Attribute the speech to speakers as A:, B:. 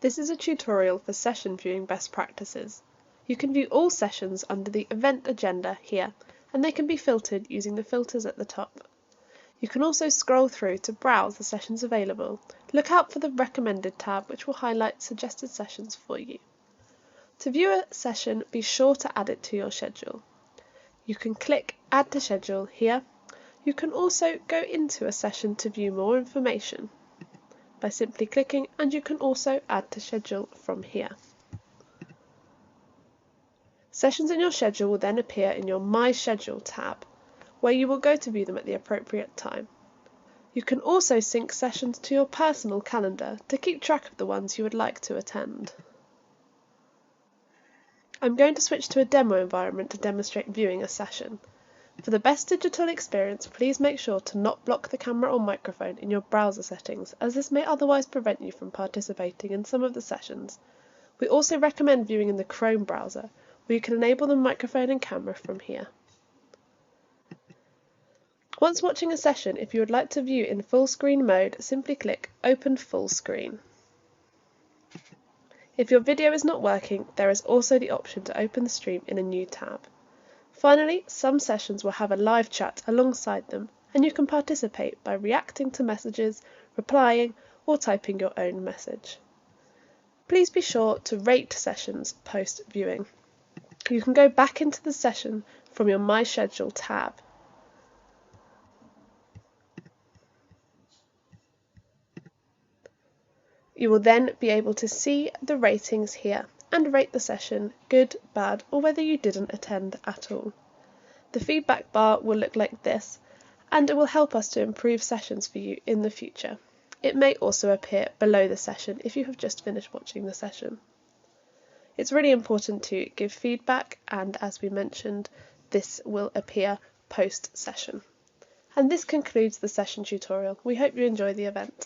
A: This is a tutorial for session viewing best practices. You can view all sessions under the event agenda here, and they can be filtered using the filters at the top. You can also scroll through to browse the sessions available. Look out for the recommended tab, which will highlight suggested sessions for you. To view a session, be sure to add it to your schedule. You can click Add to Schedule here. You can also go into a session to view more information by simply clicking, and you can also add to schedule from here. Sessions in your schedule will then appear in your My Schedule tab, where you will go to view them at the appropriate time. You can also sync sessions to your personal calendar to keep track of the ones you would like to attend. I'm going to switch to a demo environment to demonstrate viewing a session. For the best digital experience, please make sure to not block the camera or microphone in your browser settings, as this may otherwise prevent you from participating in some of the sessions. We also recommend viewing in the Chrome browser, where you can enable the microphone and camera from here. Once watching a session, if you would like to view in full screen mode, simply click Open Full Screen. If your video is not working, there is also the option to open the stream in a new tab. Finally, some sessions will have a live chat alongside them, and you can participate by reacting to messages, replying, or typing your own message. Please be sure to rate sessions post-viewing. You can go back into the session from your My Schedule tab. You will then be able to see the ratings here and rate the session good, bad, or whether you didn't attend at all. The feedback bar will look like this, and it will help us to improve sessions for you in the future. It may also appear below the session if you have just finished watching the session. It's really important to give feedback, and as we mentioned, this will appear post-session. And this concludes the session tutorial. We hope you enjoy the event.